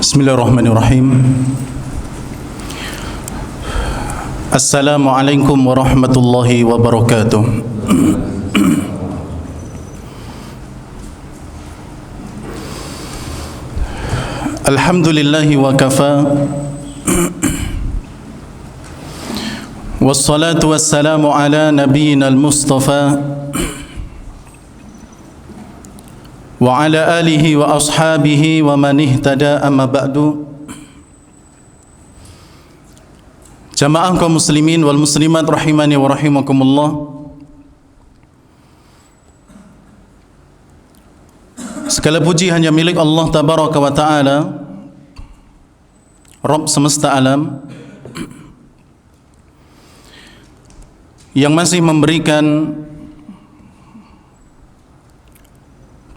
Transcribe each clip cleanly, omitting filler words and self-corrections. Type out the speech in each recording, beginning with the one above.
Bismillahirrahmanirrahim. Assalamualaikum warahmatullahi wabarakatuh. Alhamdulillahi wa kafa. Wassalatu wassalamu ala nabiyyina al-mustafa wa ala alihi wa ashabihi wa man ihtada, amma ba'du. Jamaah kaum muslimin wal muslimat rahimani wa rahimakumullah. Segala puji hanya milik Allah tabaraka wa ta'ala, Rabb semesta alam, yang masih memberikan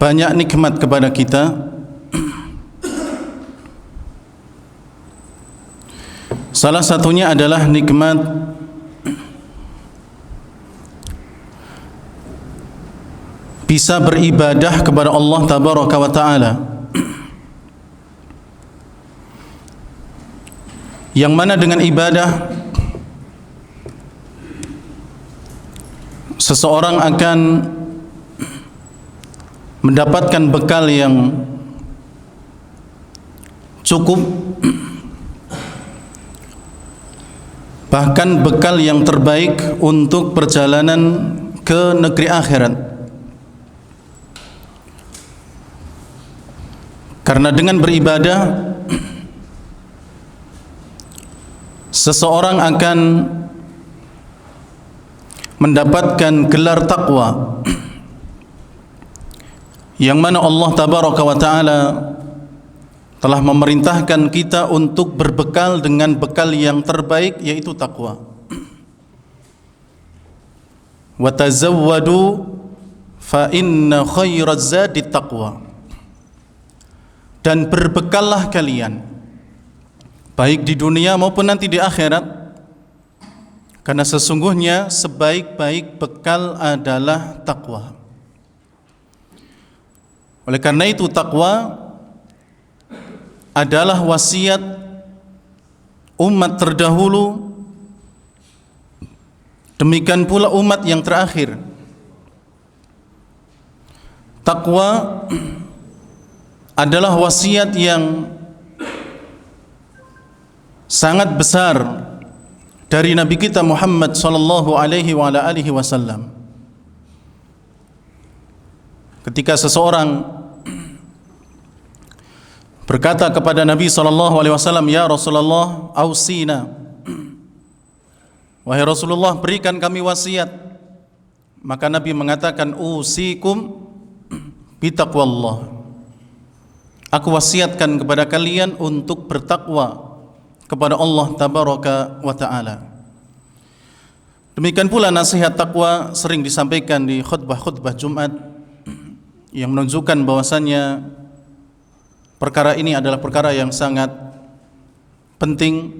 banyak nikmat kepada kita. Salah satunya adalah nikmat bisa beribadah kepada Allah tabaraka wa ta'ala, yang mana dengan ibadah seseorang akan mendapatkan bekal yang cukup, bahkan bekal yang terbaik untuk perjalanan ke negeri akhirat. Karena dengan beribadah seseorang akan mendapatkan gelar taqwa, yang mana Allah tabaraka wa ta'ala telah memerintahkan kita untuk berbekal dengan bekal yang terbaik, yaitu taqwa. Wa tazawwadu fa inna khairaz zadi taqwa. Dan berbekallah kalian, baik di dunia maupun nanti di akhirat, karena sesungguhnya sebaik-baik bekal adalah taqwa. Oleh karena itu takwa adalah wasiat umat terdahulu, demikian pula umat yang terakhir. Takwa adalah wasiat yang sangat besar dari Nabi kita Muhammad sallallahu alaihi wa ala alihi wasallam. Ketika seseorang berkata kepada Nabi sallallahu alaihi wasallam, "Ya Rasulullah, ausina." Wahai Rasulullah, berikan kami wasiat. Maka Nabi mengatakan, "Usikum bitaqwallah." Aku wasiatkan kepada kalian untuk bertakwa kepada Allah tabaraka wa ta'ala. Demikian pula nasihat takwa sering disampaikan di khutbah-khutbah Jumat, yang menunjukkan bahwasannya perkara ini adalah perkara yang sangat penting,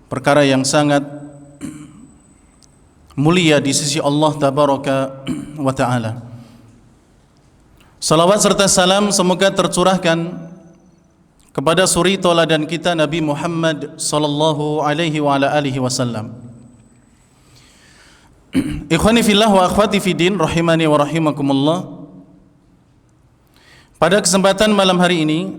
perkara yang sangat mulia di sisi Allah tabaraka wa ta'ala. Salawat serta salam semoga tercurahkan kepada suri tauladan kita Nabi Muhammad sallallahu alaihi wa ala alihi wasallam. Ikhwani fillah wa akhwati fidin rahimani wa rahimakumullah. Pada kesempatan malam hari ini,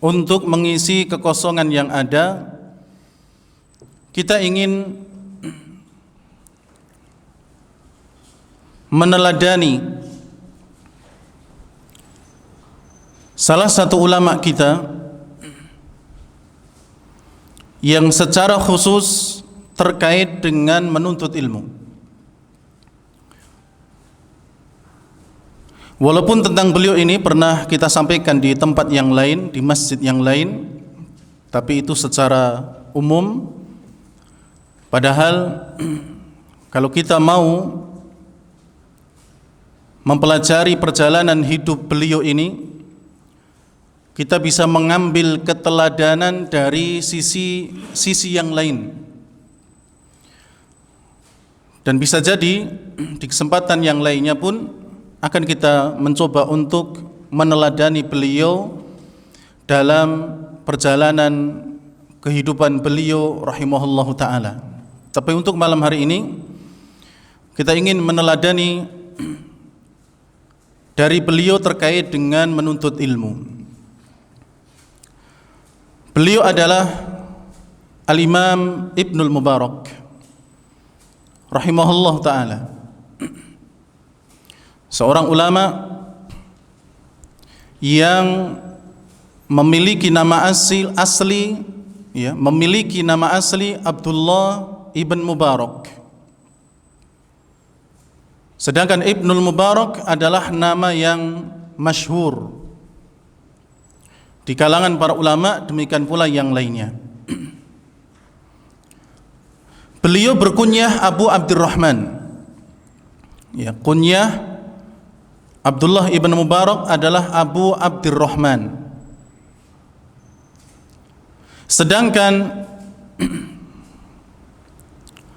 untuk mengisi kekosongan yang ada, kita ingin meneladani salah satu ulama kita yang secara khusus terkait dengan menuntut ilmu. Walaupun tentang beliau ini pernah kita sampaikan di tempat yang lain, di masjid yang lain, tapi itu secara umum. Padahal kalau kita mau mempelajari perjalanan hidup beliau ini, kita bisa mengambil keteladanan dari sisi yang lain. Dan bisa jadi di kesempatan yang lainnya pun akan kita mencoba untuk meneladani beliau dalam perjalanan kehidupan beliau rahimahullahu ta'ala. Tapi untuk malam hari ini kita ingin meneladani dari beliau terkait dengan menuntut ilmu. Beliau adalah Al-Imam Ibnul Mubarak rahimahullahu ta'ala, seorang ulama yang memiliki nama asli Abdullah ibn Mubarak. Sedangkan Ibnul Mubarak adalah nama yang masyhur di kalangan para ulama, demikian pula yang lainnya. Beliau berkunyah Abu Abdurrahman. Ya, kunyah Abdullah ibn Mubarak adalah Abu Abdurrahman. Sedangkan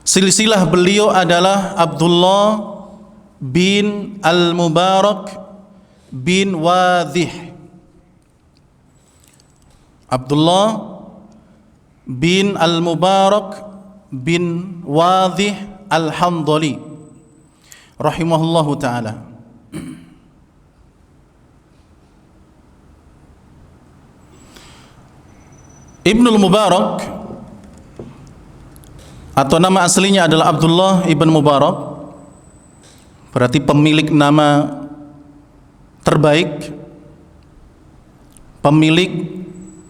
silsilah beliau adalah Abdullah bin Al-Mubarak bin Wadhih. Abdullah bin Al-Mubarak bin Wadhih Al-Hamdali rahimahullahu ta'ala. Ibnul Mubarak atau nama aslinya adalah Abdullah ibn Mubarak, berarti pemilik nama terbaik, pemilik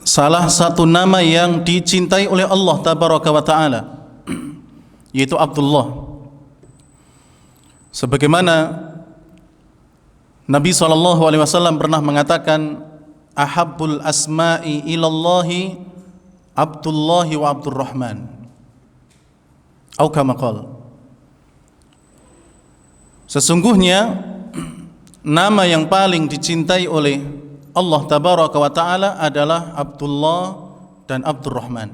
salah satu nama yang dicintai oleh Allah tabaraka wa ta'ala, yaitu Abdullah. Sebagaimana Nabi SAW pernah mengatakan, ahabbul asma'i ilallahi Abdullahi wa Abdurrahman, atau kama qala, sesungguhnya nama yang paling dicintai oleh Allah tabaraka wa ta'ala adalah Abdullah dan Abdurrahman.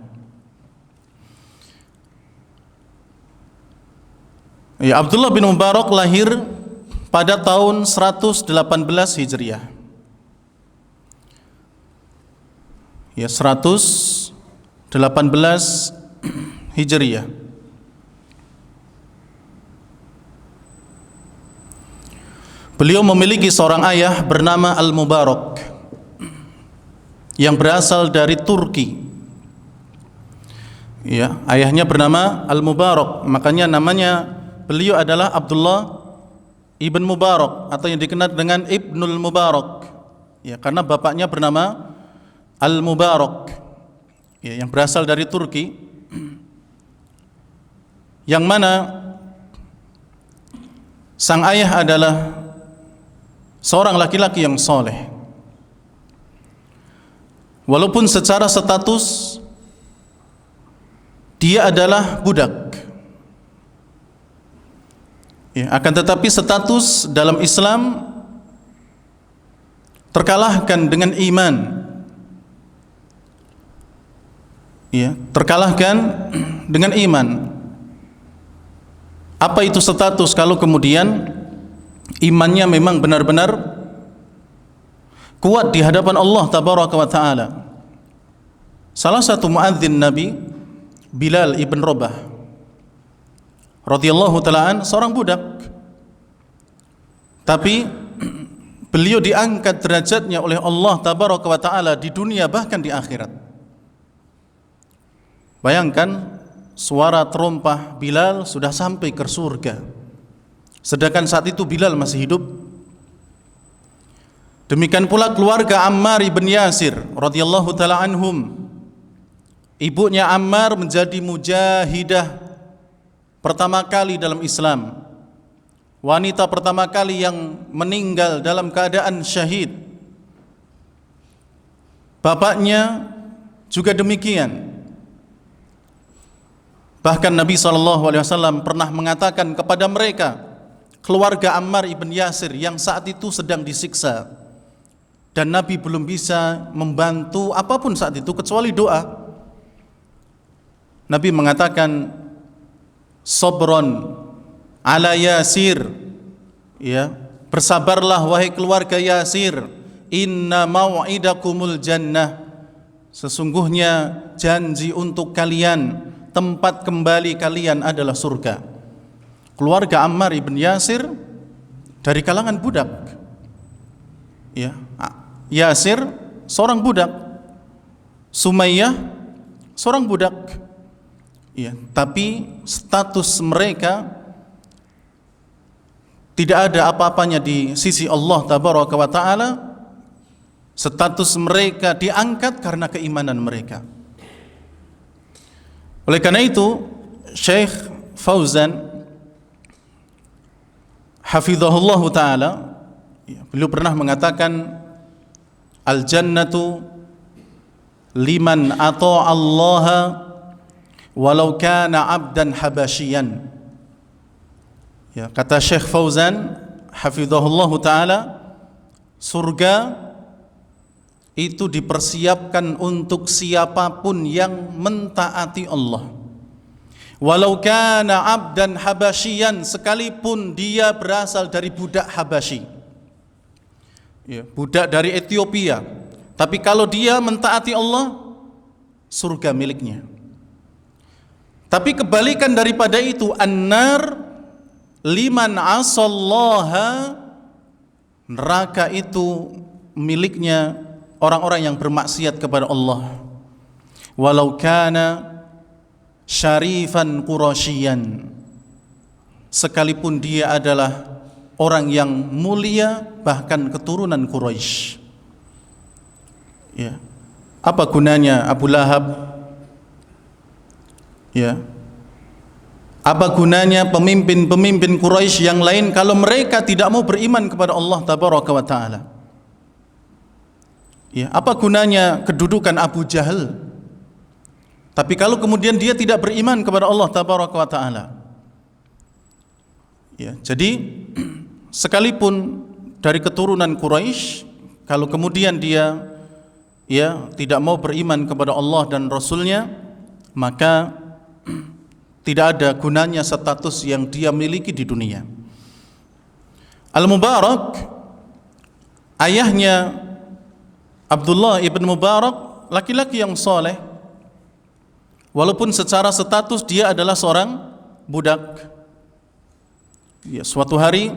Ya, Abdullah bin Mubarak lahir pada tahun 118 Hijriah. Ya, 118 Hijriah. Beliau memiliki seorang ayah bernama Al-Mubarak yang berasal dari Turki. Ya, ayahnya bernama Al-Mubarak, makanya namanya beliau adalah Abdullah ibn Mubarak atau yang dikenal dengan Ibnul Mubarak. Ya, karena bapaknya bernama Al-Mubarak, ya, yang berasal dari Turki, yang mana sang ayah adalah seorang laki-laki yang soleh. Walaupun secara status dia adalah budak, ya, akan tetapi status dalam Islam terkalahkan dengan iman, ya, terkalahkan dengan iman. Apa itu status kalau kemudian imannya memang benar-benar kuat di hadapan Allah tabaraka wa ta'ala? Salah satu muadzin Nabi, Bilal ibn Rabah radhiyallahu ta'ala, seorang budak, tapi beliau diangkat derajatnya oleh Allah tabaraka wa ta'ala di dunia bahkan di akhirat. Bayangkan, suara terompah Bilal sudah sampai ke surga, sedangkan saat itu Bilal masih hidup. Demikian pula keluarga Ammar ibn Yasir radhiyallahu ta'ala anhum. Ibunya Ammar menjadi mujahidah pertama kali dalam Islam, wanita pertama kali yang meninggal dalam keadaan syahid. Bapaknya juga demikian. Bahkan Nabi SAW pernah mengatakan kepada mereka, keluarga Ammar ibn Yasir yang saat itu sedang disiksa, dan Nabi belum bisa membantu apapun saat itu kecuali doa. Nabi mengatakan, sabron ala Yasir, ya, bersabarlah wahai keluarga Yasir, inna mau'idakumul jannah, sesungguhnya janji untuk kalian, tempat kembali kalian adalah surga. Keluarga Ammar ibn Yasir dari kalangan budak. Ya, Yasir seorang budak, Sumayyah seorang budak. Ya, tapi status mereka tidak ada apa-apanya di sisi Allah Tabaraka wa Ta'ala. Status mereka diangkat karena keimanan mereka. Oleh karena itu, Syekh Fauzan hafizahullah ta'ala, beliau pernah mengatakan, al-jannatu liman ata'a Allah walau kana abdan habasyian. Ya, kata Syekh Fauzan hafizahullah ta'ala, surga itu dipersiapkan untuk siapapun yang mentaati Allah, walau kana abdan habasyian, sekalipun dia berasal dari budak Habasyi, ya, budak dari Ethiopia, tapi kalau dia mentaati Allah, surga miliknya. Tapi kebalikan daripada itu, an-nar liman asallaha, neraka itu miliknya orang-orang yang bermaksiat kepada Allah, walau kana syarifan qurasyian, sekalipun dia adalah orang yang mulia, bahkan keturunan Quraisy. Ya. Apa gunanya Abu Lahab? Ya. Apa gunanya pemimpin-pemimpin Quraisy yang lain kalau mereka tidak mau beriman kepada Allah Tabaraka wa Ta'ala? Ya, apa gunanya kedudukan Abu Jahal? Tapi kalau kemudian dia tidak beriman kepada Allah Tabaraka wa Ta'ala. Ya, jadi sekalipun dari keturunan Quraisy, kalau kemudian dia tidak mau beriman kepada Allah dan Rasulnya, maka tidak ada gunanya status yang dia miliki di dunia. Al-Mubarak, ayahnya Abdullah ibn Mubarak, laki-laki yang soleh, walaupun secara status dia adalah seorang budak. Ya, suatu hari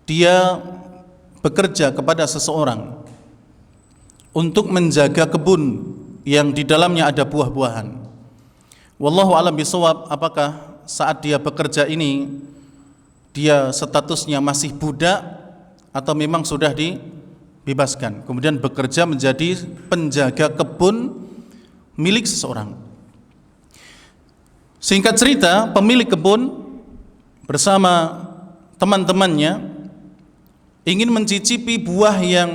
dia bekerja kepada seseorang untuk menjaga kebun yang di dalamnya ada buah-buahan. Wallahu a'lam bishawab, apakah saat dia bekerja ini dia statusnya masih budak atau memang sudah dibebaskan, kemudian bekerja menjadi penjaga kebun milik seseorang. Singkat cerita, pemilik kebun bersama teman-temannya ingin mencicipi buah yang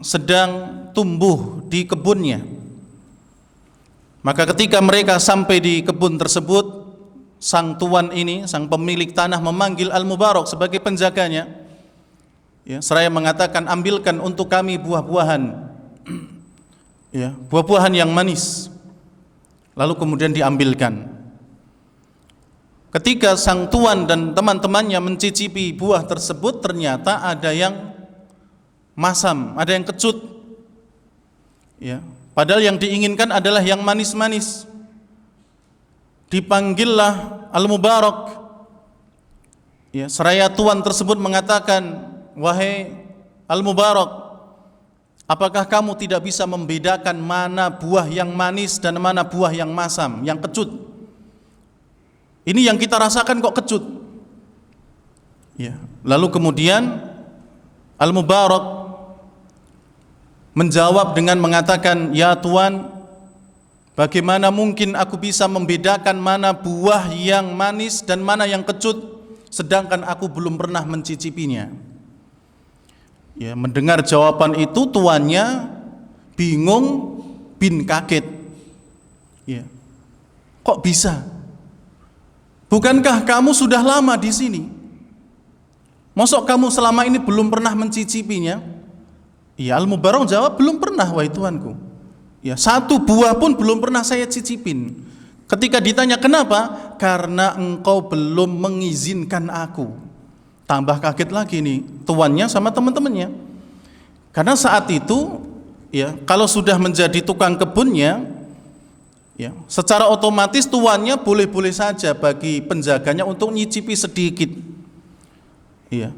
sedang tumbuh di kebunnya. Maka ketika mereka sampai di kebun tersebut, sang tuan ini, sang pemilik tanah memanggil Al-Mubarak sebagai penjaganya, ya, seraya mengatakan, ambilkan untuk kami buah-buahan, ya, buah-buahan yang manis. Lalu kemudian diambilkan. Ketika sang tuan dan teman-temannya mencicipi buah tersebut, ternyata ada yang masam, ada yang kecut. Ya, padahal yang diinginkan adalah yang manis-manis. Dipanggillah Al-Mubarak. Ya, seraya tuan tersebut mengatakan, wahai Al-Mubarak, apakah kamu tidak bisa membedakan mana buah yang manis dan mana buah yang masam, yang kecut? Ini yang kita rasakan kok kecut. Ya. Lalu kemudian Al-Mubarak menjawab dengan mengatakan, ya Tuan, bagaimana mungkin aku bisa membedakan mana buah yang manis dan mana yang kecut, sedangkan aku belum pernah mencicipinya. Ya, mendengar jawaban itu, tuannya bingung bin kaget. Ya. Kok bisa? Bukankah kamu sudah lama di sini? Mosok kamu selama ini belum pernah mencicipinya? Ya, Al-Mubarak jawab, belum pernah wahai tuanku. Ya, satu buah pun belum pernah saya cicipin. Ketika ditanya kenapa? Karena engkau belum mengizinkan aku. Tambah kaget lagi nih tuannya sama teman-temannya. Karena saat itu ya, kalau sudah menjadi tukang kebunnya ya, secara otomatis tuannya boleh-boleh saja bagi penjaganya untuk nyicipi sedikit. Iya.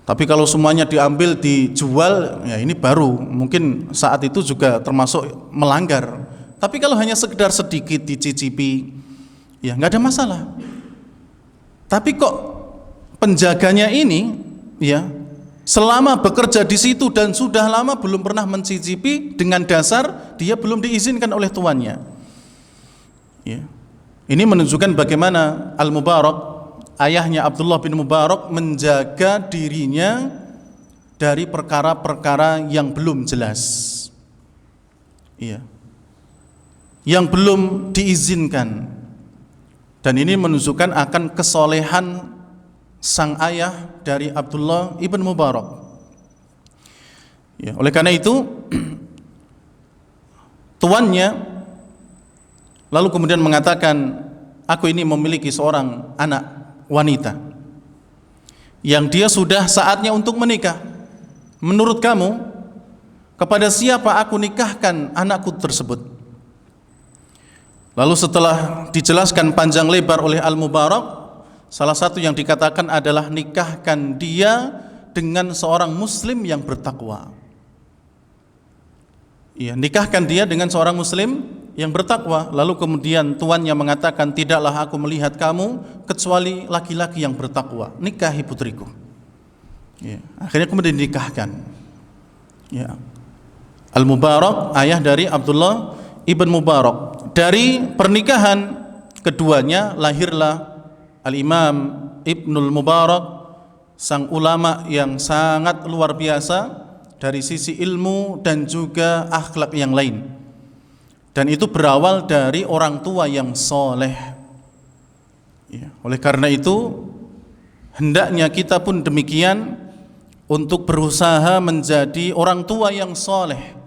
Tapi kalau semuanya diambil dijual, ya ini baru mungkin saat itu juga termasuk melanggar. Tapi kalau hanya sekedar sedikit dicicipi, ya nggak ada masalah. Tapi kok penjaganya ini, ya selama bekerja di situ dan sudah lama belum pernah mencicipi, dengan dasar dia belum diizinkan oleh tuannya. Ya. Ini menunjukkan bagaimana Al-Mubarak, ayahnya Abdullah bin Mubarak, menjaga dirinya dari perkara-perkara yang belum jelas, iya, yang belum diizinkan. Dan ini menunjukkan akan kesolehan sang ayah dari Abdullah ibn Mubarak. Ya, oleh karena itu tuannya lalu kemudian mengatakan, aku ini memiliki seorang anak wanita yang dia sudah saatnya untuk menikah. Menurut kamu, kepada siapa aku nikahkan anakku tersebut? Lalu setelah dijelaskan panjang lebar oleh Al-Mubarak, salah satu yang dikatakan adalah nikahkan dia dengan seorang muslim yang bertakwa. Iya, nikahkan dia dengan seorang muslim yang bertakwa. Lalu kemudian tuannya mengatakan, tidaklah aku melihat kamu kecuali laki-laki yang bertakwa, nikahi putriku. Ya, akhirnya kemudian dinikahkan. Ya. Al-Mubarak, ayah dari Abdullah ibn Mubarak. Dari pernikahan keduanya lahirlah Al-Imam Ibnul Mubarak, sang ulama yang sangat luar biasa dari sisi ilmu dan juga akhlak yang lain. Dan itu berawal dari orang tua yang soleh. Ya, oleh karena itu hendaknya kita pun demikian, untuk berusaha menjadi orang tua yang soleh,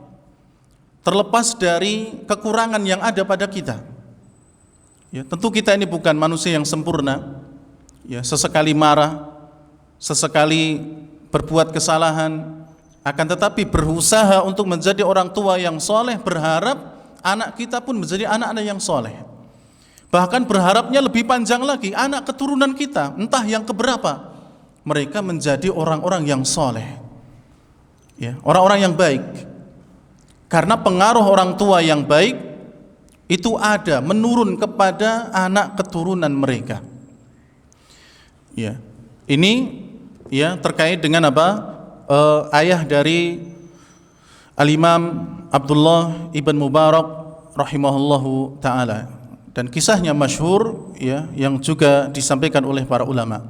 terlepas dari kekurangan yang ada pada kita. Ya, tentu kita ini bukan manusia yang sempurna. Ya, sesekali marah, sesekali berbuat kesalahan, akan tetapi berusaha untuk menjadi orang tua yang soleh, berharap anak kita pun menjadi anak-anak yang soleh. Bahkan berharapnya lebih panjang lagi, anak keturunan kita, entah yang keberapa, mereka menjadi orang-orang yang soleh, ya, orang-orang yang baik. Karena pengaruh orang tua yang baik itu ada, menurun kepada anak keturunan mereka. Ya, ini ya terkait dengan apa? Ayah dari Al-Imam Abdullah ibn Mubarak rahimahullahu ta'ala, dan kisahnya masyhur ya, yang juga disampaikan oleh para ulama.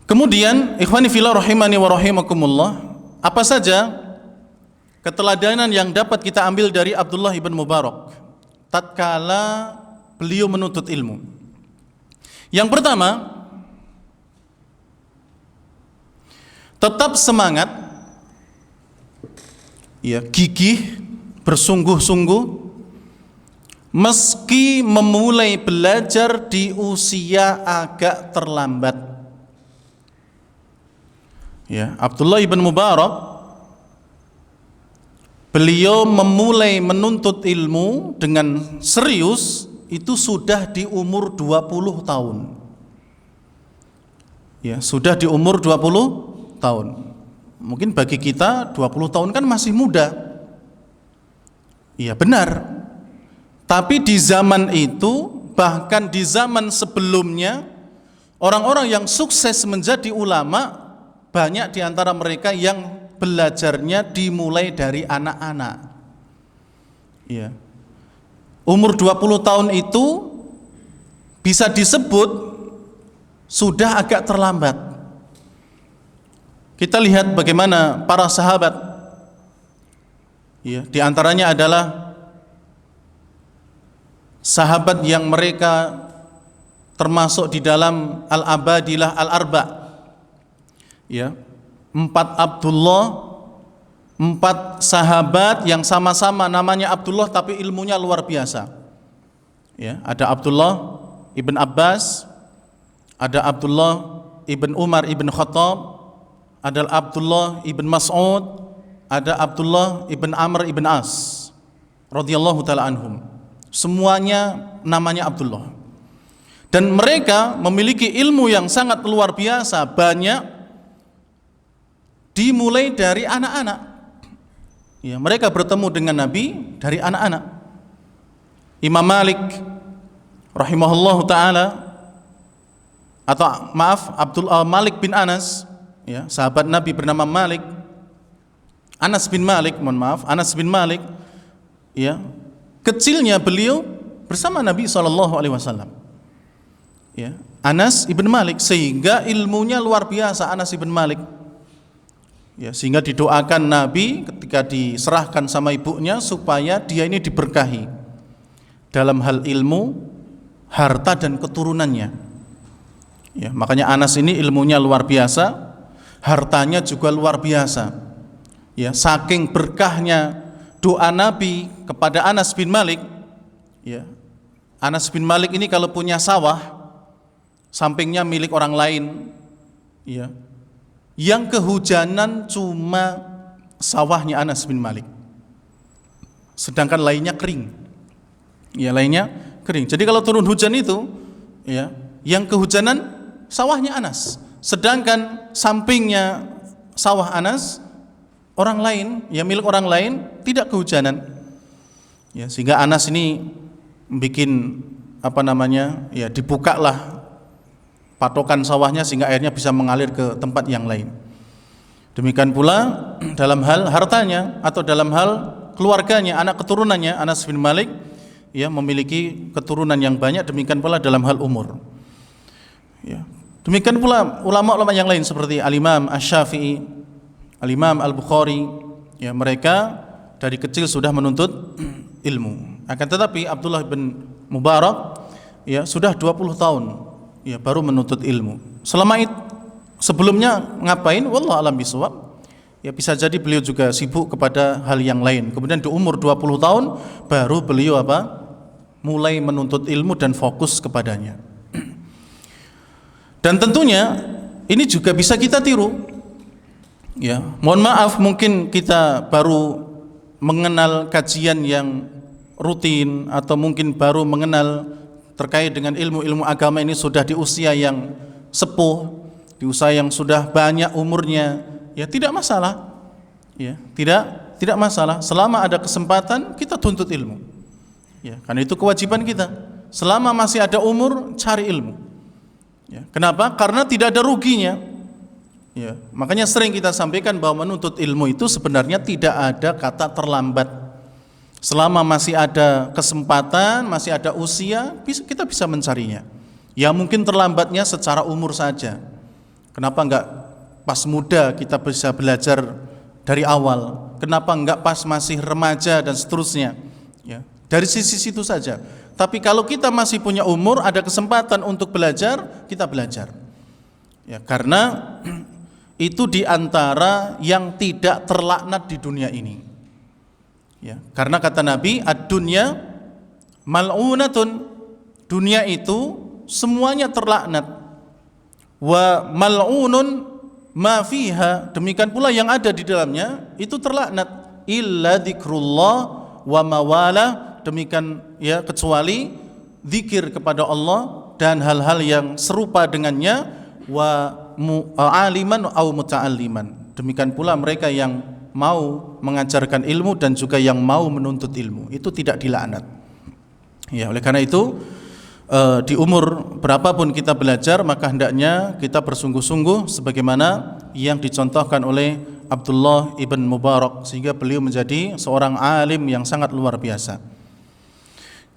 Kemudian ikhwani fillah rahimani wa rahimakumullah, apa saja keteladanan yang dapat kita ambil dari Abdullah ibn Mubarak tatkala beliau menuntut ilmu? Yang pertama, tetap semangat, ya, gigih, bersungguh-sungguh, meski memulai belajar di usia agak terlambat. Ya, Abdullah ibn Mubarak, beliau memulai menuntut ilmu dengan serius itu sudah di umur 20 tahun. Ya, sudah di umur 20 tahun. Mungkin bagi kita 20 tahun kan masih muda. Iya, benar. Tapi di zaman itu, bahkan di zaman sebelumnya, orang-orang yang sukses menjadi ulama, banyak di antara mereka yang belajarnya dimulai dari anak-anak. Ya. Umur 20 tahun itu bisa disebut sudah agak terlambat. Kita lihat bagaimana para sahabat, ya, di antaranya adalah sahabat yang mereka termasuk di dalam Al-Abadilah Al-Arba'. Ya, 4 Abdullah, 4 sahabat yang sama-sama namanya Abdullah tapi ilmunya luar biasa. Ya, ada Abdullah ibn Abbas, ada Abdullah ibn Umar ibn Khattab, ada Abdullah ibn Mas'ud, ada Abdullah ibn Amr ibn As radhiyallahu taala anhum. Semuanya namanya Abdullah. Dan mereka memiliki ilmu yang sangat luar biasa, banyak, dimulai dari anak-anak. Ya, mereka bertemu dengan Nabi dari anak-anak. Imam Malik rahimahullahu taala, atau maaf, Malik bin Anas, ya, sahabat Nabi bernama Malik, Anas bin Malik, mohon maaf, Anas bin Malik, ya, kecilnya beliau bersama Nabi SAW. Ya, Anas ibn Malik, sehingga ilmunya luar biasa Anas ibn Malik. Ya, sehingga didoakan Nabi ketika diserahkan sama ibunya supaya dia ini diberkahi dalam hal ilmu, harta dan keturunannya. Ya, makanya Anas ini ilmunya luar biasa, hartanya juga luar biasa. Ya, saking berkahnya doa Nabi kepada Anas bin Malik, ya, Anas bin Malik ini kalau punya sawah, sampingnya milik orang lain, ya, yang kehujanan cuma sawahnya Anas bin Malik, sedangkan lainnya kering. Ya, lainnya kering. Jadi kalau turun hujan itu, ya, yang kehujanan sawahnya Anas, sedangkan sampingnya sawah Anas orang lain, ya, milik orang lain, tidak kehujanan. Ya, sehingga Anas ini bikin ya, dibukalah patokan sawahnya sehingga airnya bisa mengalir ke tempat yang lain. Demikian pula dalam hal hartanya atau dalam hal keluarganya, anak keturunannya, Anas bin Malik, ya, memiliki keturunan yang banyak. Demikian pula dalam hal umur. Ya. Demikian pula ulama-ulama yang lain seperti Al-Imam Asy-Syafi'i, Al-Imam Al-Bukhari, ya, mereka dari kecil sudah menuntut ilmu. Akan tetapi Abdullah bin Mubarak, ya, sudah 20 tahun, ya, baru menuntut ilmu. Selama itu sebelumnya ngapain? Wallahu a'lam bishawab. Ya, bisa jadi beliau juga sibuk kepada hal yang lain. Kemudian di umur 20 tahun baru beliau mulai menuntut ilmu dan fokus kepadanya. Dan tentunya ini juga bisa kita tiru. Ya, mohon maaf mungkin kita baru mengenal kajian yang rutin atau mungkin baru mengenal terkait dengan ilmu-ilmu agama ini sudah di usia yang sepuh, di usia yang sudah banyak umurnya, ya tidak masalah. Ya, tidak masalah selama ada kesempatan kita tuntut ilmu. Ya, karena itu kewajiban kita. Selama masih ada umur cari ilmu. Ya, kenapa? Karena tidak ada ruginya. Ya, makanya sering kita sampaikan bahwa menuntut ilmu itu sebenarnya tidak ada kata terlambat. Selama masih ada kesempatan, masih ada usia, kita bisa mencarinya. Ya mungkin terlambatnya secara umur saja. Kenapa enggak pas muda kita bisa belajar dari awal? Kenapa enggak pas masih remaja dan seterusnya? Ya, dari sisi situ saja. Tapi kalau kita masih punya umur, ada kesempatan untuk belajar, kita belajar. Ya, karena itu diantara yang tidak terlaknat di dunia ini. Ya, karena kata Nabi, ad-dunya mal'unatun, dunia itu semuanya terlaknat. Wa mal'unun ma fiha, demikian pula yang ada di dalamnya itu terlaknat. Illa dzikrullah wa mawala, demikian, ya, kecuali zikir kepada Allah dan hal-hal yang serupa dengannya, wa aliman au muta'alliman, demikian pula mereka yang mau mengajarkan ilmu dan juga yang mau menuntut ilmu, itu tidak dilaknat. Ya, oleh karena itu di umur berapapun kita belajar, maka hendaknya kita bersungguh-sungguh sebagaimana yang dicontohkan oleh Abdullah ibn Mubarak, sehingga beliau menjadi seorang alim yang sangat luar biasa.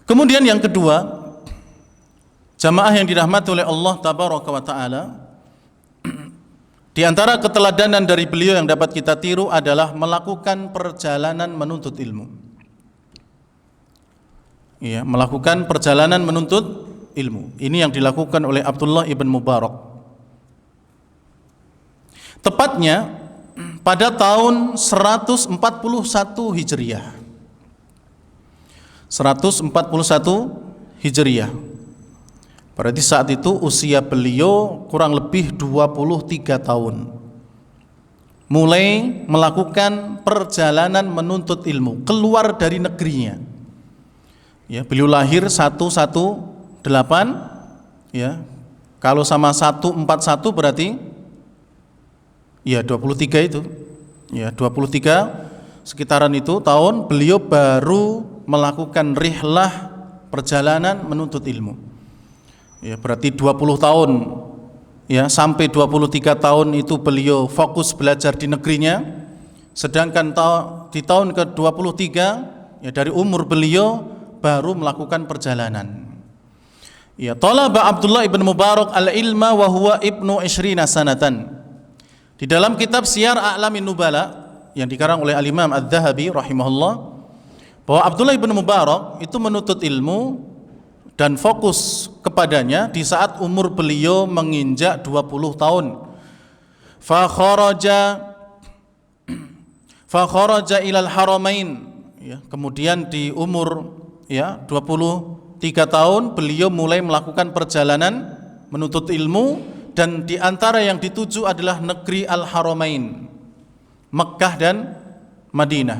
Kemudian yang kedua, jamaah yang dirahmati oleh Allah tabaraka wa taala, di antara keteladanan dari beliau yang dapat kita tiru adalah melakukan perjalanan menuntut ilmu. Ya, melakukan perjalanan menuntut ilmu. Ini yang dilakukan oleh Abdullah ibn Mubarak. Tepatnya pada tahun 141 Hijriah. 141 Hijriah. Berarti saat itu usia beliau kurang lebih 23 tahun. mulai melakukan perjalanan menuntut ilmu keluar dari negerinya. Ya, beliau lahir 118, ya. Kalau sama 141 berarti ya 23 itu. Ya, 23 sekitaran itu tahun beliau baru melakukan rihlah perjalanan menuntut ilmu. Ya, berarti 20 tahun. Ya, sampai 23 tahun itu beliau fokus belajar di negerinya. Sedangkan di tahun ke-23 ya dari umur beliau baru melakukan perjalanan. Ya, talaba Abdullah ibn Mubarak al-ilma wa huwa ibnu 20 sanatan. Di dalam kitab Siyar A'lamin Nubala yang dikarang oleh Al-Imam Adz-Dzahabi rahimahullah, bahwa Abdullah ibn Mubarak itu menuntut ilmu dan fokus kepadanya di saat umur beliau menginjak 20 tahun. Fa kharaja ilal haramain, ya, kemudian di umur ya 23 tahun beliau mulai melakukan perjalanan menuntut ilmu, dan di antara yang dituju adalah negeri Al-Haramain, Mekkah dan Madinah.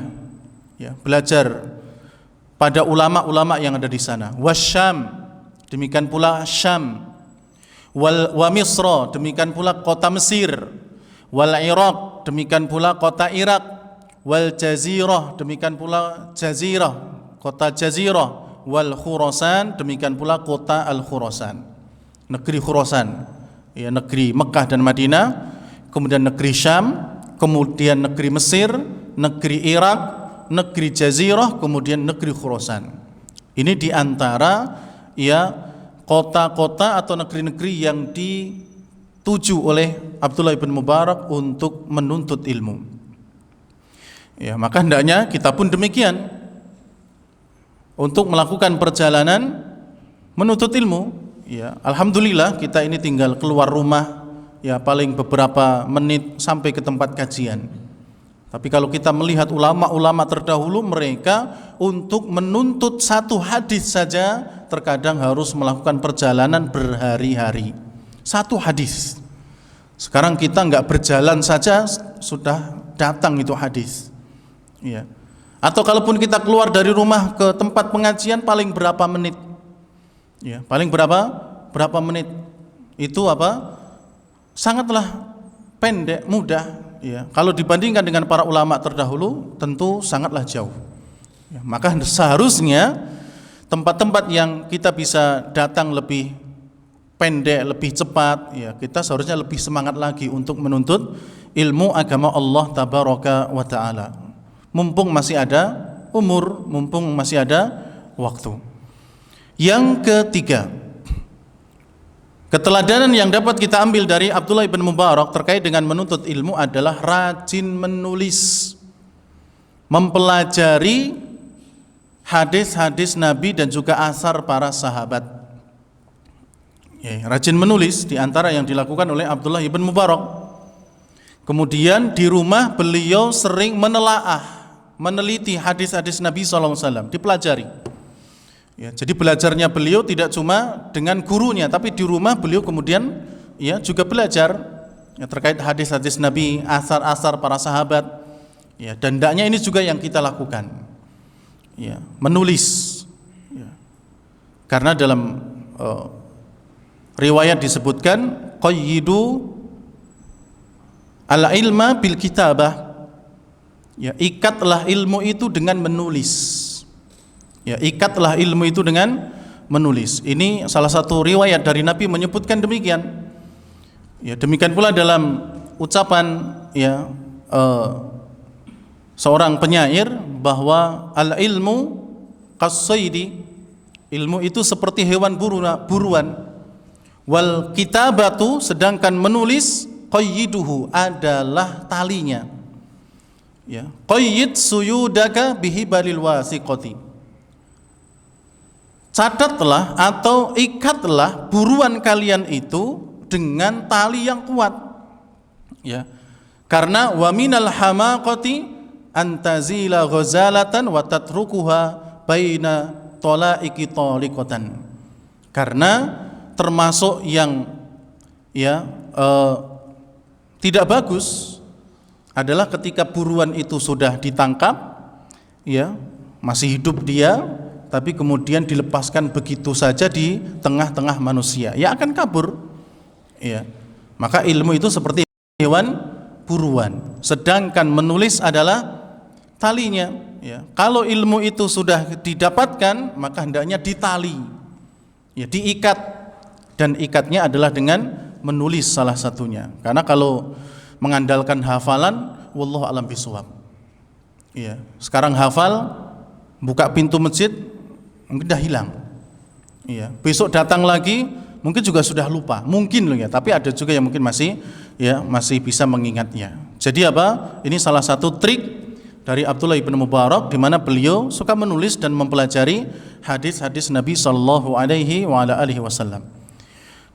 Ya, belajar pada ulama-ulama yang ada di sana. Wasyam, demikian pula Syam. Wa Misra, demikian pula kota Mesir. Wal Iraq, demikian pula kota Irak. Wal Jazirah, demikian pula Jazirah, kota Jazirah. Wal Khurasan, demikian pula kota Al-Khurasan, negeri Khurasan, ya, negeri Mekkah dan Madinah. Kemudian negeri Syam, kemudian negeri Mesir, negeri Irak, negeri Jazirah, kemudian negeri Khurasan. Ini diantara ya kota-kota atau negeri-negeri yang dituju oleh Abdullah ibn Mubarak untuk menuntut ilmu. Ya, maka hendaknya kita pun demikian untuk melakukan perjalanan menuntut ilmu. Ya, alhamdulillah kita ini tinggal keluar rumah ya paling beberapa menit sampai ke tempat kajian. Tapi kalau kita melihat ulama-ulama terdahulu, mereka untuk menuntut satu hadis saja terkadang harus melakukan perjalanan berhari-hari. Satu hadis. Sekarang kita nggak berjalan saja sudah datang itu hadis. Ya. Atau kalaupun kita keluar dari rumah ke tempat pengajian paling berapa menit? Ya, paling berapa menit? Itu apa? Sangatlah pendek, mudah. Ya, kalau dibandingkan dengan para ulama terdahulu tentu sangatlah jauh. Ya, maka seharusnya tempat-tempat yang kita bisa datang lebih pendek, lebih cepat, ya, kita seharusnya lebih semangat lagi untuk menuntut ilmu agama Allah tabaraka wa taala. Mumpung masih ada umur, mumpung masih ada waktu. Yang ketiga, keteladanan yang dapat kita ambil dari Abdullah ibn Mubarak terkait dengan menuntut ilmu adalah rajin menulis, mempelajari hadis-hadis Nabi dan juga asar para sahabat. Ya, rajin menulis di antara yang dilakukan oleh Abdullah ibn Mubarak. Kemudian di rumah beliau sering meneliti hadis-hadis Nabi SAW, dipelajari. Ya, jadi belajarnya beliau tidak cuma dengan gurunya, tapi di rumah beliau kemudian ya juga belajar ya, terkait hadis-hadis Nabi, asar-asar para sahabat. Ya, dan hendaknya ini juga yang kita lakukan. Ya, menulis. Ya. Karena dalam riwayat disebutkan qayyidu al-ilma bil kitabah. Ya, ikatlah ilmu itu dengan menulis. Ya, ikatlah ilmu itu dengan menulis. Ini salah satu riwayat dari Nabi menyebutkan demikian. Ya, demikian pula dalam ucapan ya seorang penyair bahwa al-ilmu kas-saydi, ilmu itu seperti hewan buruan. Wal kitabatu, sedangkan menulis qayyiduhu adalah talinya. Ya, qayyid suyudaka bihibalil wasiqati. Catatlah atau ikatlah buruan kalian itu dengan tali yang kuat. Ya. Karena wa minal hamaqati antazila ghazalatan wa tatrukuha baina talaiki taliqatan. Karena termasuk yang ya tidak bagus adalah ketika buruan itu sudah ditangkap, ya, masih hidup dia, tapi kemudian dilepaskan begitu saja di tengah-tengah manusia, ya akan kabur. Ya. Maka ilmu itu seperti hewan buruan, sedangkan menulis adalah talinya. Ya. Kalau ilmu itu sudah didapatkan, maka hendaknya ditali, ya, diikat, dan ikatnya adalah dengan menulis salah satunya. Karena kalau mengandalkan hafalan, wallahu alam bishawab. Ya. Sekarang hafal, buka pintu masjid, mungkin dah hilang. Ya. Besok datang lagi, mungkin juga sudah lupa, mungkin loh ya. Tapi ada juga yang mungkin masih bisa mengingatnya. Jadi apa? Ini salah satu trik dari Abdullah ibn Mubarak, di mana beliau suka menulis dan mempelajari hadis-hadis Nabi Sallallahu Alaihi Wasallam.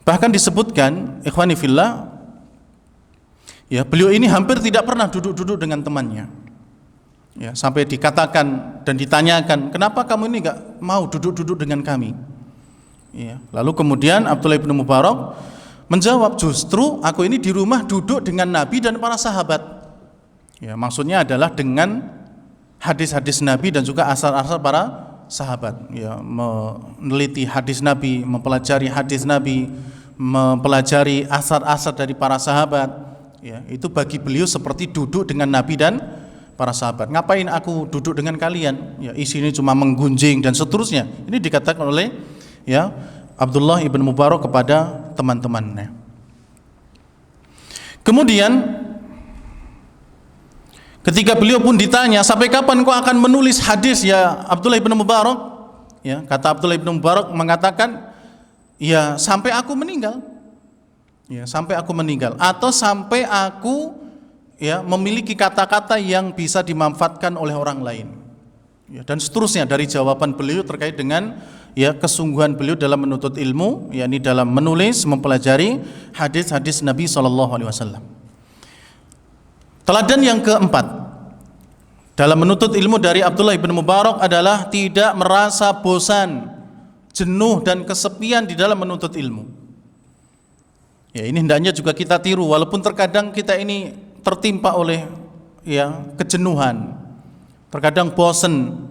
Bahkan disebutkan, ikhwani fillah, ya, beliau ini hampir tidak pernah duduk-duduk dengan temannya. Ya, sampai dikatakan dan ditanyakan, kenapa kamu ini enggak mau duduk-duduk dengan kami? Ya, lalu kemudian Abdullah bin Mubarak menjawab, justru aku ini di rumah duduk dengan Nabi dan para sahabat. Ya, maksudnya adalah dengan hadis-hadis Nabi dan juga asar-asar para sahabat. Ya, meneliti hadis Nabi, mempelajari hadis Nabi, mempelajari asar-asar dari para sahabat. Ya, itu bagi beliau seperti duduk dengan Nabi dan para sahabat. Ngapain aku duduk dengan kalian? Ya, isinya cuma menggunjing dan seterusnya. Ini dikatakan oleh, ya, Abdullah ibn Mubarak kepada teman-temannya. Kemudian ketika beliau pun ditanya, sampai kapan kau akan menulis hadis ya Abdullah ibn Mubarak? Ya, kata Abdullah ibn Mubarak mengatakan, ya sampai aku meninggal. Ya, sampai aku meninggal, atau sampai aku, ya, memiliki kata-kata yang bisa dimanfaatkan oleh orang lain. Ya, dan seterusnya dari jawaban beliau terkait dengan, ya, kesungguhan beliau dalam menuntut ilmu, yakni dalam menulis, mempelajari hadis-hadis Nabi SAW. Teladan yang keempat dalam menuntut ilmu dari Abdullah bin Mubarak adalah tidak merasa bosan, jenuh dan kesepian di dalam menuntut ilmu. Ya, ini hendaknya juga kita tiru, walaupun terkadang kita ini tertimpa oleh, ya, kejenuhan, terkadang bosan,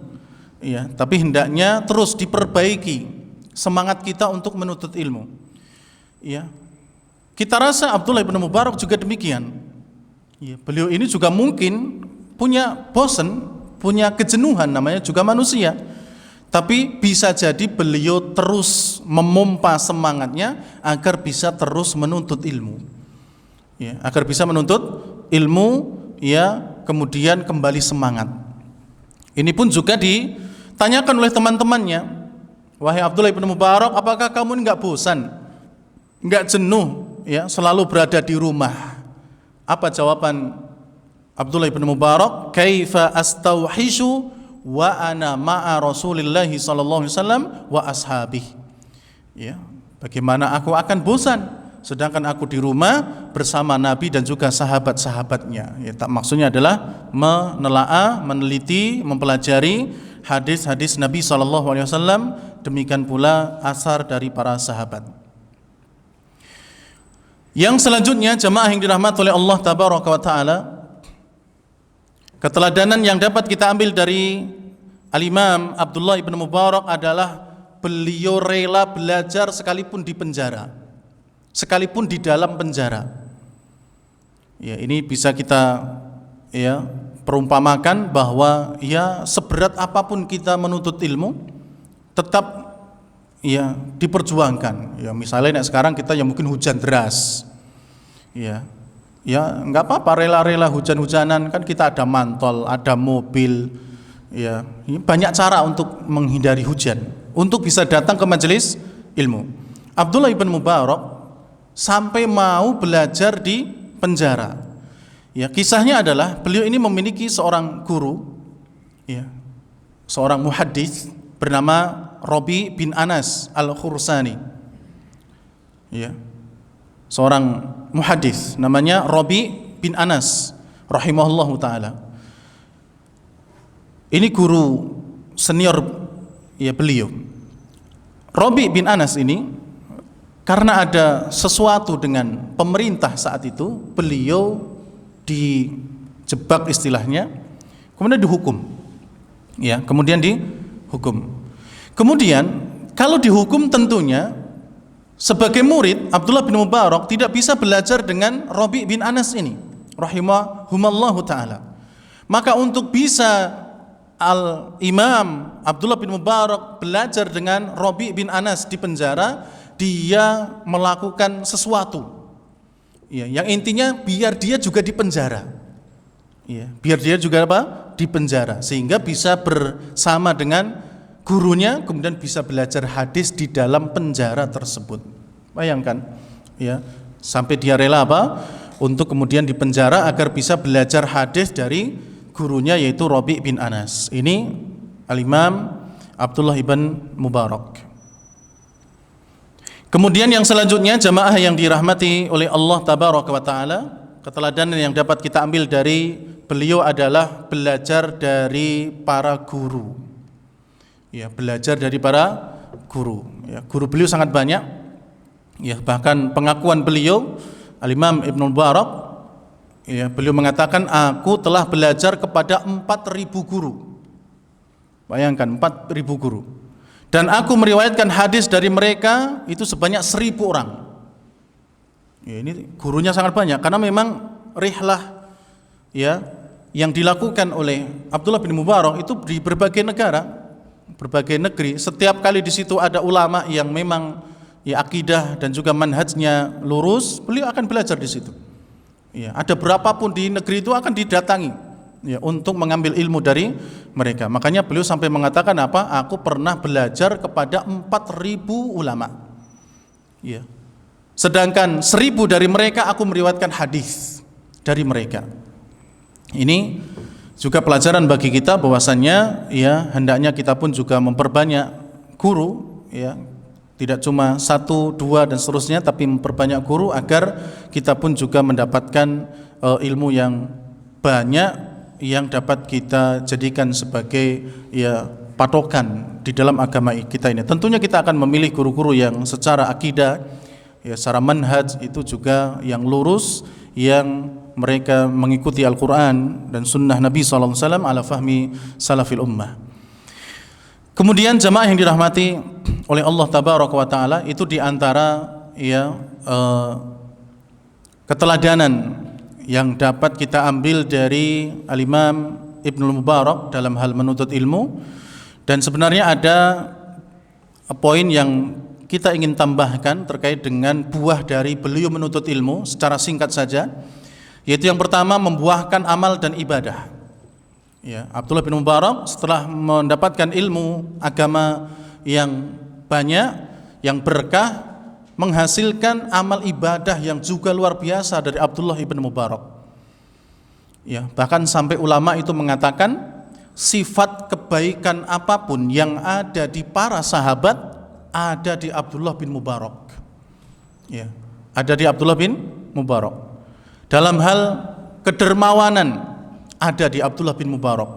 ya, tapi hendaknya terus diperbaiki semangat kita untuk menuntut ilmu. Ya, kita rasa Abdullah bin Mubarak juga demikian. Ya, beliau ini juga mungkin punya bosan, punya kejenuhan, namanya juga manusia. Tapi bisa jadi beliau terus memompa semangatnya agar bisa terus menuntut ilmu. Ya, agar bisa menuntut ilmu, ya, kemudian kembali semangat. Ini pun juga ditanyakan oleh teman-temannya, wahai Abdullah bin Mubarak, apakah kamu enggak bosan, enggak jenuh, ya, selalu berada di rumah? Apa jawaban Abdullah bin Mubarak? Kaifa astauhishu wa ana ma'a Rasulillah sallallahu alaihi wasallam wa ashabihi. Ya, bagaimana aku akan bosan sedangkan aku di rumah bersama Nabi dan juga sahabat-sahabatnya. Ya, maksudnya adalah menelaah, meneliti, mempelajari hadis-hadis Nabi sallallahu alaihi wasallam, demikian pula asar dari para sahabat. Yang selanjutnya, jemaah yang dirahmati oleh Allah tabaraka wa taala, keteladanan yang dapat kita ambil dari Al-Imam Abdullah ibn Mubarak adalah beliau rela belajar sekalipun di penjara, sekalipun di dalam penjara. Ya, ini bisa kita, ya, perumpamakan bahwa, ya, seberat apapun kita menuntut ilmu, tetap, ya, diperjuangkan. Ya, misalnya sekarang kita yang mungkin hujan deras, ya, ya nggak apa-apa, rela-rela hujan-hujanan, kan kita ada mantol, ada mobil, ya, banyak cara untuk menghindari hujan, untuk bisa datang ke majelis ilmu. Abdullah ibn Mubarak sampai mau belajar di penjara. Ya, kisahnya adalah beliau ini memiliki seorang guru, ya, seorang muhaddits bernama Rabi bin Anas al-Khursani. Ya, seorang muhaddits namanya Rabi bin Anas rahimahullahu taala. Ini guru senior, ya, beliau. Rabi bin Anas ini karena ada sesuatu dengan pemerintah saat itu, beliau dijebak istilahnya, kemudian dihukum. Ya, kemudian dihukum. Kemudian kalau dihukum tentunya sebagai murid Abdullah bin Mubarak tidak bisa belajar dengan Rabi' bin Anas ini rahimahumallahu taala. Maka untuk bisa Al-Imam Abdullah bin Mubarak belajar dengan Rabi' bin Anas di penjara, dia melakukan sesuatu. Ya, yang intinya biar dia juga di penjara. Ya, biar dia juga di penjara sehingga bisa bersama dengan gurunya, kemudian bisa belajar hadis di dalam penjara tersebut. Bayangkan, ya, sampai dia rela untuk kemudian di penjara agar bisa belajar hadis dari gurunya yaitu Rabi' bin Anas. Ini Al-Imam Abdullah ibn Mubarak. Kemudian yang selanjutnya jamaah yang dirahmati oleh Allah Tabaraka wa Ta'ala, keteladanan yang dapat kita ambil dari beliau adalah belajar dari para guru. Ya, belajar dari para guru. Ya, guru beliau sangat banyak. Ya, bahkan pengakuan beliau Al-Imam Ibnu Mubarak, ya, beliau mengatakan aku telah belajar kepada 4.000 guru. Bayangkan 4.000 guru. Dan aku meriwayatkan hadis dari mereka itu sebanyak 1.000 orang. Ya, ini gurunya sangat banyak karena memang rihlah, ya, yang dilakukan oleh Abdullah bin Mubarak itu di berbagai negara, berbagai negeri. Setiap kali di situ ada ulama yang memang ya akidah dan juga manhajnya lurus, beliau akan belajar di situ. Ya, ada berapapun di negeri itu akan didatangi, ya, untuk mengambil ilmu dari mereka. Makanya beliau sampai mengatakan aku pernah belajar kepada 4.000 ulama. Ya. Sedangkan 1.000 dari mereka aku meriwayatkan hadis dari mereka. Ini juga pelajaran bagi kita bahwasannya ya hendaknya kita pun juga memperbanyak guru, ya, tidak cuma 1, 2 dan seterusnya, tapi memperbanyak guru agar kita pun juga mendapatkan ilmu yang banyak yang dapat kita jadikan sebagai ya patokan di dalam agama kita ini. Tentunya kita akan memilih guru-guru yang secara akidah, ya, secara manhaj itu juga yang lurus, yang mereka mengikuti Al-Quran dan Sunnah Nabi SAW ala fahmi salafil ummah. Kemudian jamaah yang dirahmati oleh Allah Tabaraka wa Ta'ala, itu diantara ya keteladanan yang dapat kita ambil dari Al-Imam Ibnu Mubarak dalam hal menuntut ilmu. Dan sebenarnya ada poin yang kita ingin tambahkan terkait dengan buah dari beliau menuntut ilmu secara singkat saja, yaitu yang pertama membuahkan amal dan ibadah. Ya, Abdullah bin Mubarak setelah mendapatkan ilmu agama yang banyak, yang berkah, menghasilkan amal ibadah yang juga luar biasa dari Abdullah bin Mubarak. Ya, bahkan sampai ulama itu mengatakan sifat kebaikan apapun yang ada di para sahabat ada di Abdullah bin Mubarak. Ya, ada di Abdullah bin Mubarak. Dalam hal kedermawanan ada di Abdullah bin Mubarak.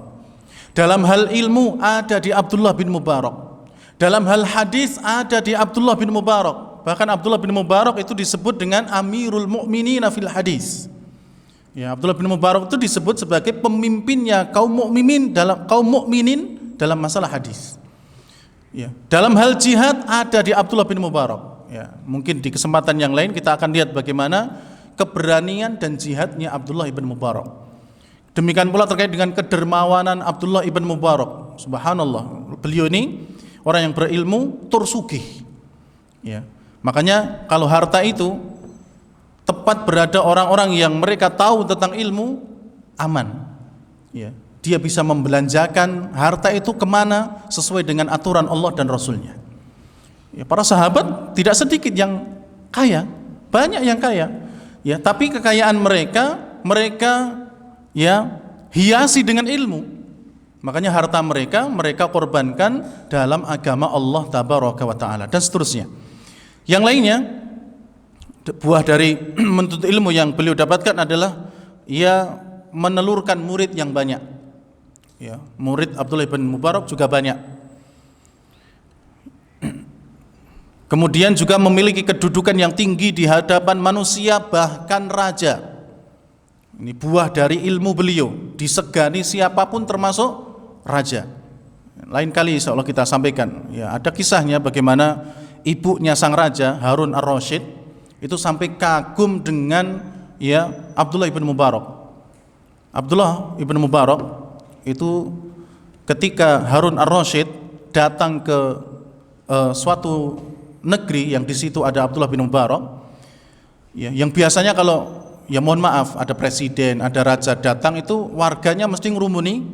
Dalam hal ilmu ada di Abdullah bin Mubarak. Dalam hal hadis ada di Abdullah bin Mubarak. Bahkan Abdullah bin Mubarak itu disebut dengan Amirul Mu'minin fil hadis. Ya, Abdullah bin Mubarak itu disebut sebagai pemimpinnya kaum mukminin dalam masalah hadis. Ya, dalam hal jihad ada di Abdullah bin Mubarak. Ya, mungkin di kesempatan yang lain kita akan lihat bagaimana keberanian dan jihadnya Abdullah ibn Mubarak. Demikian pula terkait dengan kedermawanan Abdullah ibn Mubarak. Subhanallah, beliau ini orang yang berilmu tursugih. Ya, makanya kalau harta itu tepat berada orang-orang yang mereka tahu tentang ilmu, aman. Ya, dia bisa membelanjakan harta itu kemana sesuai dengan aturan Allah dan Rasulnya. Ya, para sahabat tidak sedikit yang kaya, banyak yang kaya. Ya, tapi kekayaan mereka ya hiasi dengan ilmu. Makanya harta mereka korbankan dalam agama Allah Tabaraka wa Ta'ala dan seterusnya. Yang lainnya, buah dari menuntut ilmu yang beliau dapatkan adalah ia menelurkan murid yang banyak. Ya, murid Abdullah bin Mubarak juga banyak. Kemudian juga memiliki kedudukan yang tinggi di hadapan manusia, bahkan raja. Ini buah dari ilmu beliau, disegani siapapun termasuk raja. Lain kali insyaallah kita sampaikan. Ya, ada kisahnya bagaimana ibunya sang raja Harun ar-Rasyid itu sampai kagum dengan ya Abdullah ibn Mubarak. Abdullah ibn Mubarak itu ketika Harun ar-Rasyid datang ke suatu negeri yang di situ ada Abdullah bin Mubarak, ya, yang biasanya kalau ya mohon maaf ada presiden, ada raja datang itu warganya mesti ngerumuni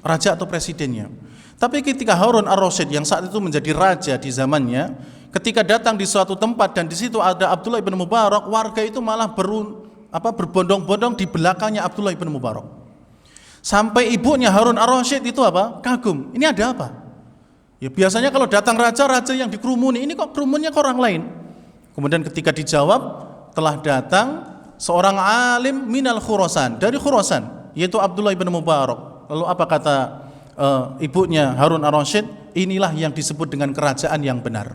raja atau presidennya. Tapi ketika Harun ar-Rasyid yang saat itu menjadi raja di zamannya, ketika datang di suatu tempat dan di situ ada Abdullah bin Mubarak, warga itu malah berbondong-bondong di belakangnya Abdullah bin Mubarak. Sampai ibunya Harun ar-Rasyid itu kagum. Ini ada apa? Ya biasanya kalau datang raja yang dikerumuni, ini kok kerumunnya ke orang lain. Kemudian ketika dijawab, telah datang seorang alim minal Khurasan, dari Khurasan, yaitu Abdullah bin Mubarak. Lalu apa kata ibunya Harun ar-Rasyid? Inilah yang disebut dengan kerajaan yang benar.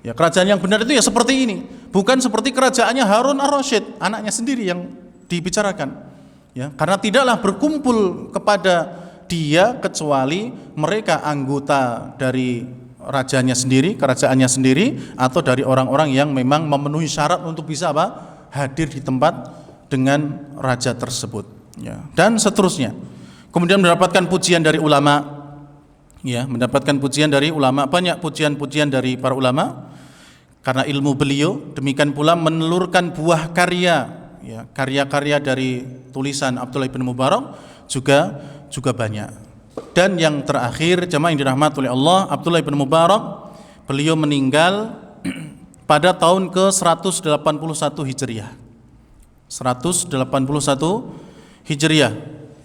Ya, kerajaan yang benar itu ya seperti ini, bukan seperti kerajaannya Harun ar-Rasyid, anaknya sendiri yang dibicarakan. Ya, karena tidaklah berkumpul kepada dia kecuali mereka anggota dari rajanya sendiri, kerajaannya sendiri, atau dari orang-orang yang memang memenuhi syarat untuk bisa hadir di tempat dengan raja tersebut. Ya, dan seterusnya. Kemudian mendapatkan pujian dari ulama, ya, mendapatkan pujian dari ulama, banyak pujian-pujian dari para ulama karena ilmu beliau. Demikian pula menelurkan buah karya, ya, karya-karya dari tulisan Abdullah bin Mubarak juga banyak. Dan yang terakhir, jamaah yang dirahmati oleh Allah, Abdullah bin Mubarak beliau meninggal pada tahun ke-181 Hijriah. 181 Hijriah,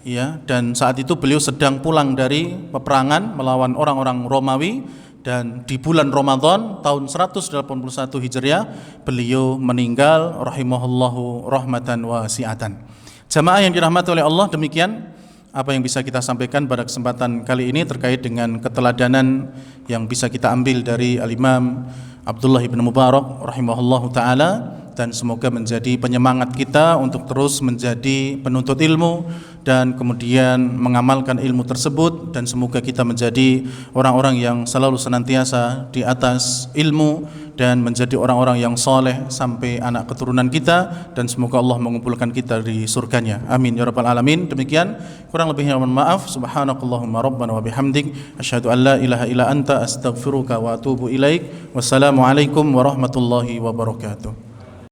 ya, dan saat itu beliau sedang pulang dari peperangan melawan orang-orang Romawi, dan di bulan Ramadan tahun 181 Hijriah beliau meninggal rahimahullahu rahmatan wasi'atan. Jamaah yang dirahmati oleh Allah, demikian apa yang bisa kita sampaikan pada kesempatan kali ini terkait dengan keteladanan yang bisa kita ambil dari Al-Imam Abdullah bin Mubarak rahimahullahu ta'ala, dan semoga menjadi penyemangat kita untuk terus menjadi penuntut ilmu dan kemudian mengamalkan ilmu tersebut, dan semoga kita menjadi orang-orang yang selalu senantiasa di atas ilmu dan menjadi orang-orang yang soleh sampai anak keturunan kita, dan semoga Allah mengumpulkan kita di surganya. Amin ya rabbal alamin. Demikian, kurang lebihnya mohon maaf. Subhanakallahumma rabbana wa bihamdik, asyhadu an la ilaha illa anta, astaghfiruka wa atubu ilaik. Wassalamualaikum warahmatullahi wabarakatuh.